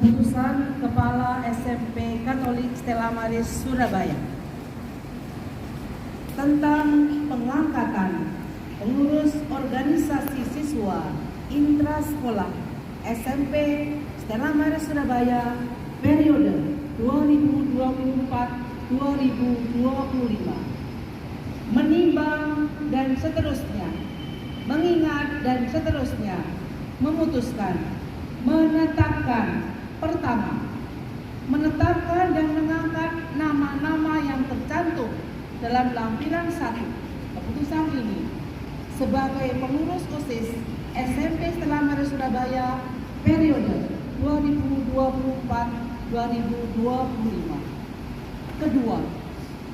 Keputusan Kepala SMP Katolik Stella Maris Surabaya tentang pengangkatan pengurus organisasi siswa intrasekolah SMP Stella Maris Surabaya periode 2024-2025, menimbang dan seterusnya, mengingat dan seterusnya, memutuskan, menetapkan. Pertama, menetapkan dan mengangkat nama-nama yang tercantum dalam lampiran 1 keputusan ini sebagai pengurus OSIS SMP Stella Maris Surabaya periode 2024-2025. Kedua,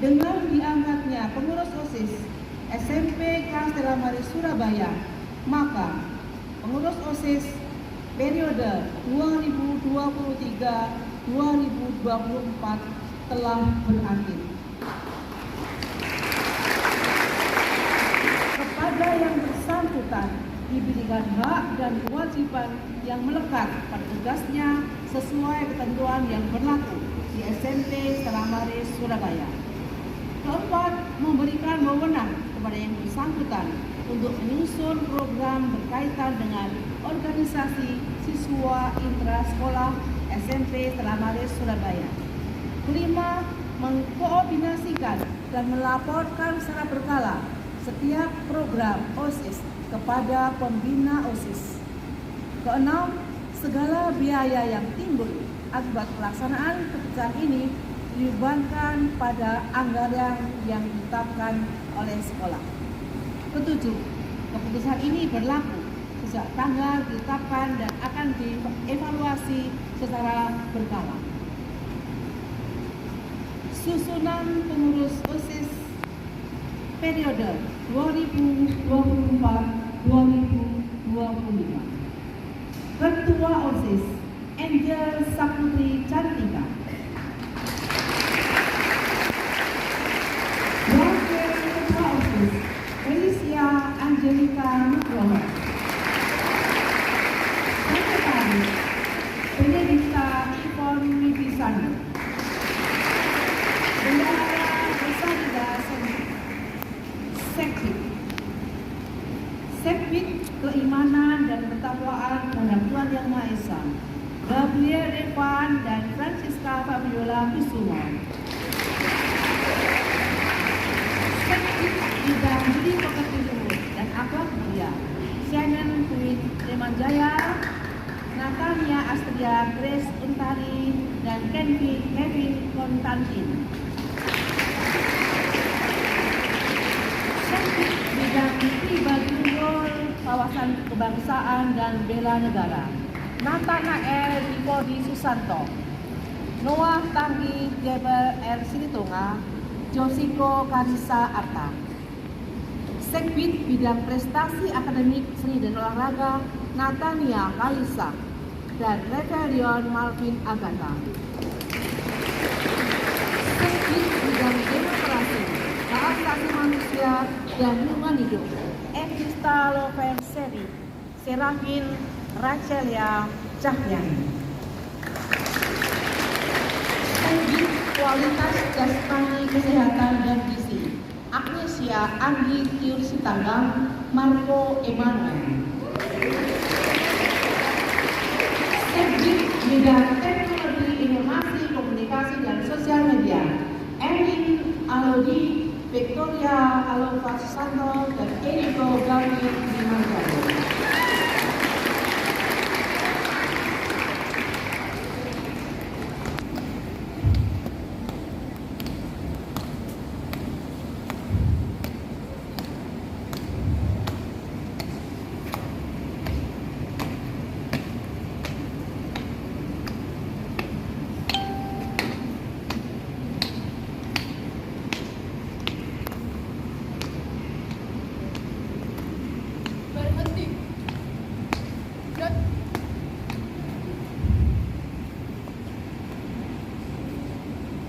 dengan diangkatnya pengurus OSIS SMP Stella Maris Surabaya, maka pengurus OSIS periode 2023-2024 telah berakhir. Kepada yang bersangkutan diberikan hak dan kewajiban yang melekat pada tugasnya sesuai ketentuan yang berlaku di SMP Stella Maris Surabaya. Keempat, memberikan wewenang kepada yang bersangkutan untuk menyusun program berkaitan dengan organisasi siswa intrasekolah SMP Stella Maris Surabaya. Kelima, mengkoordinasikan dan melaporkan secara berkala setiap program OSIS kepada pembina OSIS. Keenam, segala biaya yang timbul akibat pelaksanaan keputusan ini dibebankan pada anggaran yang ditetapkan oleh sekolah. Ketujuh, keputusan ini berlaku sejak tanggal ditetapkan dan akan dievaluasi secara berkala. Susunan pengurus OSIS periode 2024-2025. Ketua OSIS Angel Saputri Cantika. Wakil Ketua OSIS Felicia Angelika Nugroho. Sekretaris Benedikta Ivon Wibisono. Bendahara Bersabda Sekbid Keimanan dan Ketakwaan terhadap Tuhan Yang Maha Esa, Gabriel Evan dan Francisca Fabiola Kusumo. Sekbid Bidang Budi Pekerti Luhur dan Akhlak Mulia, Shannon Kuit Remanjaya, Natania Astria Grace Untari, dan Kevin Konstantin. Sekbid Bidang Pribadi Kawasan Kebangsaan dan Bela Negara, Nathanael Dipodi Susanto, Noah Tanggi Jebel R. Silitonga, Josiko Karisa Arta. Sekbid Bidang Prestasi Akademik Seni dan Olahraga, Natania Kalisa dan Revelion Malvin Agatha. Sekbid Bidang Demokrasi, Hak Asasi Manusia dan Lingkungan Hidup, Evista Loven Seri, Serafin Rachelia Cahyani. Sekbid Kualitas Jasmani Kesehatan dan Gizi, Agnesia Anggi Tiur Sitanggang, Marco Emanuel. Sekbid Bidang Teknologi Informasi Komunikasi dan Sosial Media, Erin Alodi, Victoria Alova Susanto, dan Eriko Gavin Dimanjaro.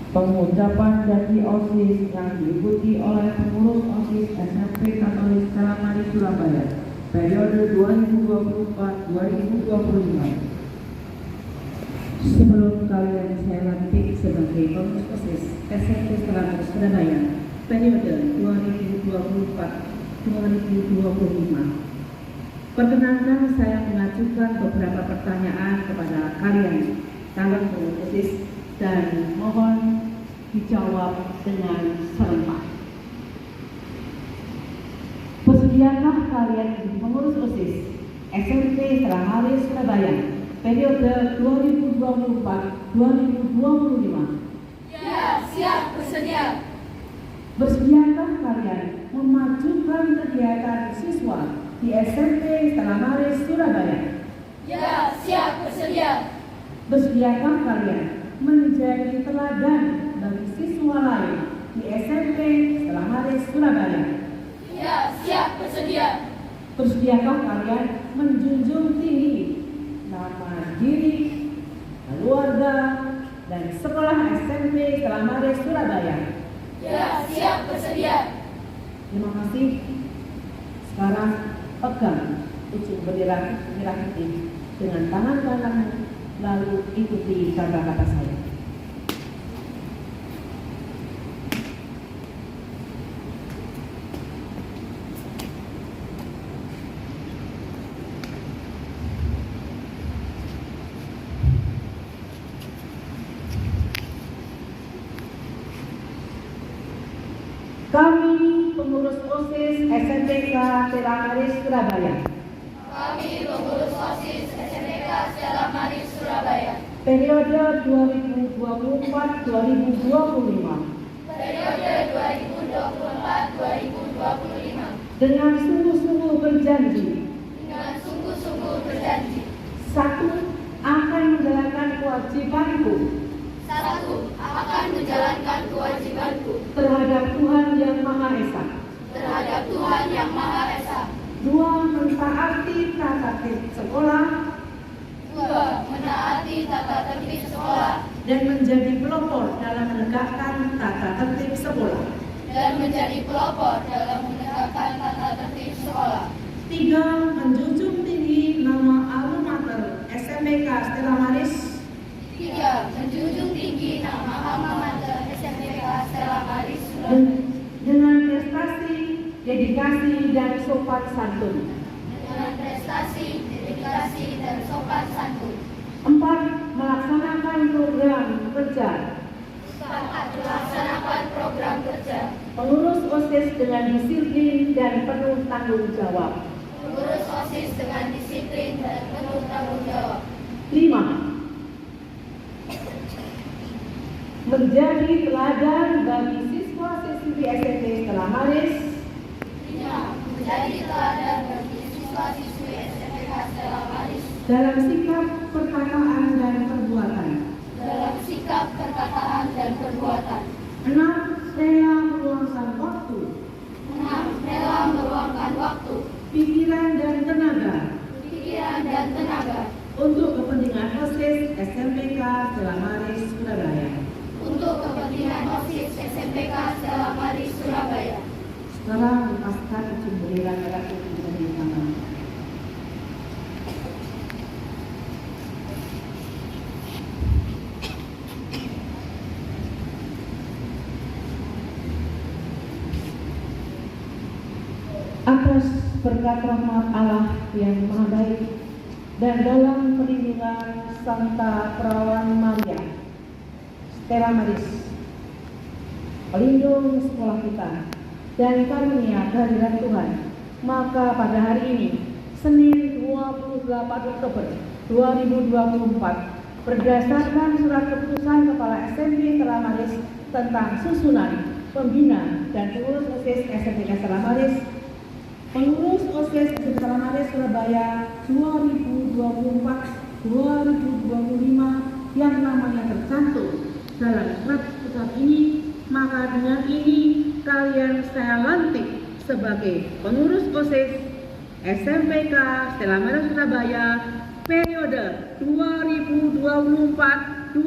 Pengucapan janji OSIS yang diikuti oleh pengurus OSIS SMP Katolik Stella Maris Surabaya periode 2024-2025. Sebelum kalian saya lantik sebagai pengurus OSIS SMP Selama Surabaya periode 2024-2025, perkenankan saya mengajukan beberapa pertanyaan kepada kalian calon pengurus OSIS dan mohon dijawab dengan serempak. Bersediakah kalian menjadi pengurus OSIS SMP Selama Surabaya periode 2024-2025? Ya, siap, bersedia. Bersediakah kalian memajukan kegiatan siswa di SMP Selama Surabaya? Ya, siap, bersedia. Bersediakah kalian menjadi teladan bagi siswa lain di SMP Selama Surabaya? Ya, siap, bersedia. Bersediakah kalian menjunjung tinggi nama diri, keluarga, dan sekolah SMP Selama Surabaya? Ya, siap, bersedia. Terima kasih. Sekarang pegang ujung bendera merah putih dengan tangan kananmu, lalu ikuti kata-kata saya. Kami pengurus OSIS SMPK Stella Maris Surabaya Kami pengurus OSIS SMPK Stella Maris Surabaya periode 2024-2025 periode 2024-2025 dengan sungguh-sungguh berjanji: dengan sungguh-sungguh berjanji. 1. Akan menjalankan kewajibanku 1. Akan menjalankan kewajibanku terhadap Tuhan Yang Maha Esa. terhadap Tuhan Yang Maha Esa. 2. Mentaati tata tertib sekolah 2. Menaati tata tertib sekolah dan menjadi pelopor dalam menegakkan tata tertib sekolah. dan menjadi pelopor dalam menegakkan tata tertib sekolah. 3. Menjunjung tinggi nama alma mater SMPK Stella Maris 3. Menjunjung tinggi nama alma mater SMPK Stella Maris Surabaya dengan prestasi, dedikasi, dan sopan santun. dengan prestasi, dedikasi, dan sopan santun. 4. Melaksanakan program kerja 4. Melaksanakan program kerja pengurus OSIS dengan disiplin dan penuh tanggung jawab. pengurus OSIS dengan disiplin dan penuh tanggung jawab. 5. Menjadi teladan bagi siswa-siswi SMP Stella Maris 5. Menjadi teladan bagi siswa-siswi SMPK Stella Maris dalam sikap, perkataan, dan perbuatan. dalam sikap, perkataan, dan perbuatan. 6. Rela meluangkan waktu, 6. Rela meluangkan waktu, pikiran, dan tenaga pikiran, dan tenaga untuk kepentingan OSIS SMPK Stella Maris Surabaya. untuk kepentingan OSIS SMPK Stella Maris Surabaya. Sekarang lepaskan ujung bendera merah putih dari tangan. Atas berkat rahmat Allah yang Maha Baik dan dalam perlindungan Santa Perawan Maria Stella Maris, pelindung sekolah kita, dan karunia kehadiran Tuhan, maka pada hari ini, Senin 28 Oktober 2024, berdasarkan surat keputusan Kepala SMP Stella Maris tentang susunan, pembina, dan pengurus OSIS SMPK Stella Maris, pengurus OSIS SMPK Stella Maris Surabaya 2024-2025 yang namanya tercantum dalam surat keputusan ini, maka dengan ini kalian saya lantik sebagai pengurus OSIS SMPK Stella Maris Surabaya periode 2024-2025.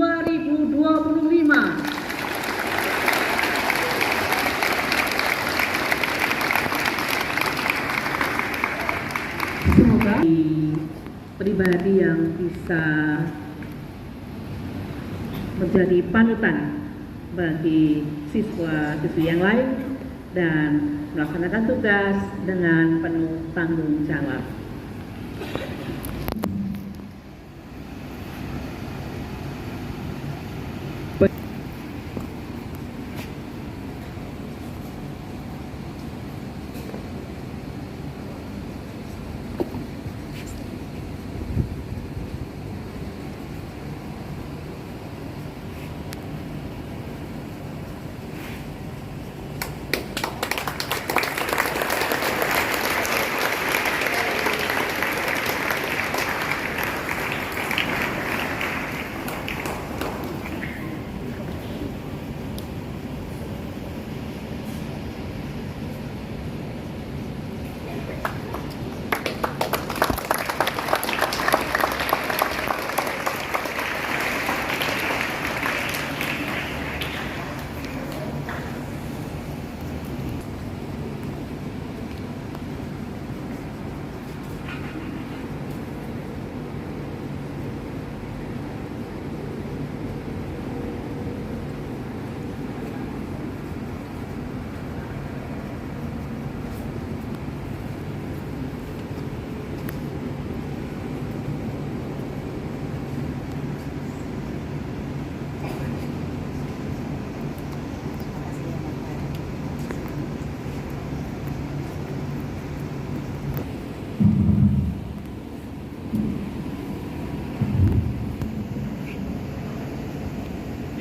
Semoga pribadi yang bisa menjadi panutan bagi siswa-siswi yang lain dan melaksanakan tugas dengan penuh tanggung jawab.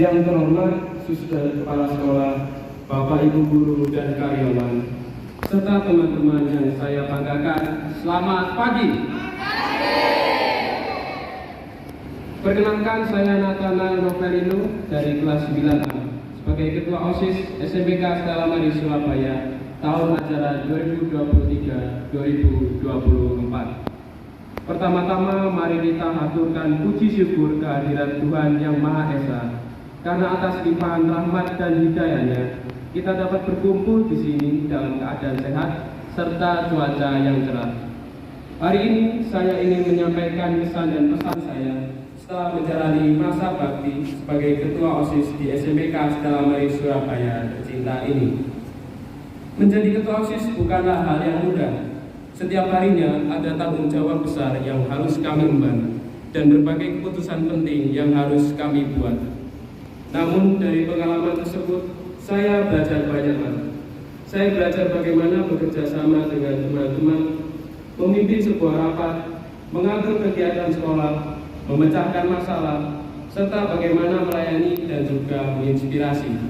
Yang terhormat Susda Kepala Sekolah, Bapak Ibu Guru dan karyawan, serta teman-teman yang saya banggakan, selamat pagi. Perkenalkan, saya Nathanael Novelino dari kelas 9A sebagai Ketua OSIS SMPK Stella Maris Surabaya tahun ajaran 2023-2024. Pertama-tama mari kita haturkan puji syukur kehadirat Tuhan Yang Maha Esa, karena atas limpahan rahmat dan hidayahnya kita dapat berkumpul di sini dalam keadaan sehat serta cuaca yang cerah. Hari ini saya ingin menyampaikan kesan dan pesan saya setelah menjalani masa bakti sebagai Ketua OSIS di SMPK Stella Maris Surabaya tercinta ini. Menjadi Ketua OSIS bukanlah hal yang mudah. Setiap harinya ada tanggung jawab besar yang harus kami emban dan berbagai keputusan penting yang harus kami buat. Namun dari pengalaman tersebut, saya belajar banyak hal. Saya belajar bagaimana bekerja sama dengan teman-teman, memimpin sebuah rapat, mengatur kegiatan sekolah, memecahkan masalah, serta bagaimana melayani dan juga menginspirasi.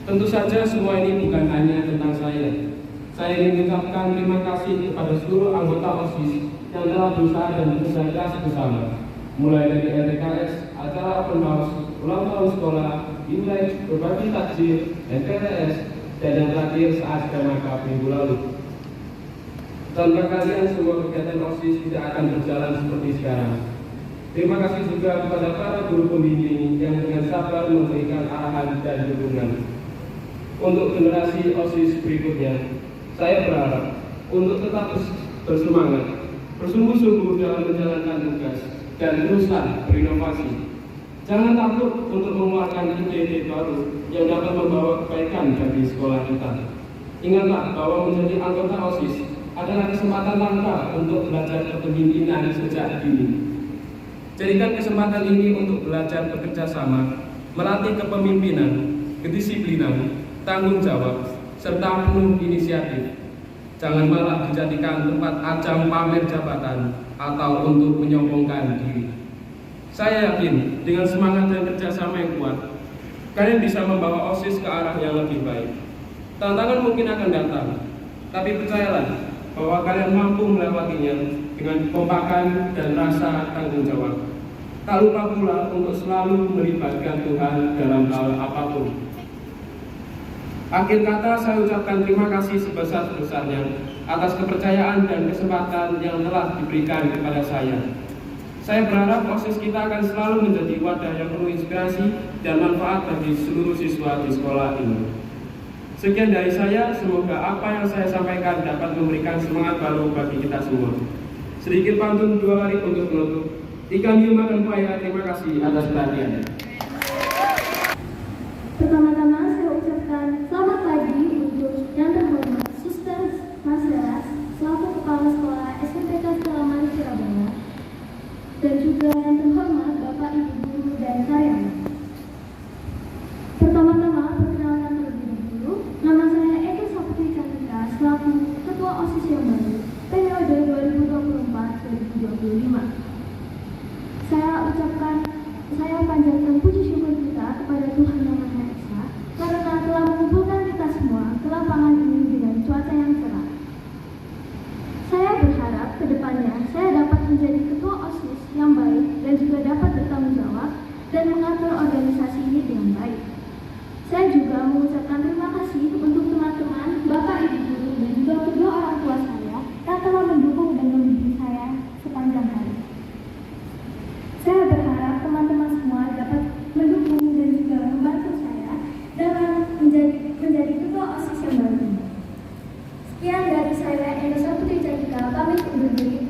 Tentu saja semua ini bukan hanya tentang saya. Saya ingin mengucapkan terima kasih kepada seluruh anggota OSIS yang telah berusaha dan bekerja keras bersama, mulai dari RTKS, acara open house, ulang tahun sekolah, imlek, berbagi takjil, SPTS, dan yang terakhir saat sidang akad minggu lalu. Tanpa kalian semua kegiatan OSIS tidak akan berjalan seperti sekarang. Terima kasih juga kepada para guru pembimbing yang dengan sabar memberikan arahan dan dukungan. Untuk generasi OSIS berikutnya, saya berharap untuk tetap bersemangat, bersungguh-sungguh dalam menjalankan tugas, dan teruslah berinovasi. Jangan takut untuk mengeluarkan ide-ide baru yang dapat membawa kebaikan bagi sekolah kita. Ingatlah bahwa menjadi anggota OSIS adalah kesempatan langka untuk belajar kepemimpinan sejak dini. Jadikan kesempatan ini untuk belajar bekerja sama, melatih kepemimpinan, kedisiplinan, tanggung jawab, serta penuh inisiatif. Jangan malah dijadikan tempat ajang pamer jabatan atau untuk menyombongkan diri. Saya yakin dengan semangat dan kerjasama yang kuat, kalian bisa membawa OSIS ke arah yang lebih baik. Tantangan mungkin akan datang, tapi percayalah bahwa kalian mampu melewatinya dengan kekompakan dan rasa tanggung jawab. Tak lupa pula untuk selalu melibatkan Tuhan dalam hal apapun. Akhir kata, saya ucapkan terima kasih sebesar-besarnya atas kepercayaan dan kesempatan yang telah diberikan kepada saya. Saya berharap OSIS kita akan selalu menjadi wadah yang penuh inspirasi dan manfaat bagi seluruh siswa di sekolah ini. Sekian dari saya, semoga apa yang saya sampaikan dapat memberikan semangat baru bagi kita semua. Sedikit pantun 2 hari untuk menutup. Ikan hiu makan buaya, terima kasih atas perhatiannya. Pertama-tama saya ucapkan selamat pagi untuk yang terhormat Suster Marcelas selaku Kepala Sekolah SMPK Stella Maris Surabaya, dan juga yang terhormat Bapak Ibu Guru dan karyawan. Pertama-tama perkenalkan terlebih dahulu, nama saya Eka Saputri Cantika selaku Ketua OSIS yang baru periode 2024-2025. Saya panjatkan puji syukur kita kepada Tuhan Yang Maha Esa karena telah mengumpulkan kita semua ke lapangan ini dengan cuaca yang cerah. Saya berharap ke depannya saya dapat menjadi ketua OSIS yang baik dan juga dapat bertanggung jawab dan mengatur organisasi ini dengan baik. Saya juga mengucapkan terima kasih untuk teman-teman, Bapak Ibu Guru dan juga kedua orang tua saya yang telah mendukung dan membimbing saya sepanjang hari. Saya berharap teman-teman semua dapat mendukung dan juga membantu saya dalam menjadi ketua OSIS yang baru. Sekian dari saya, Eka Saputri Cantika, pamit undur diri.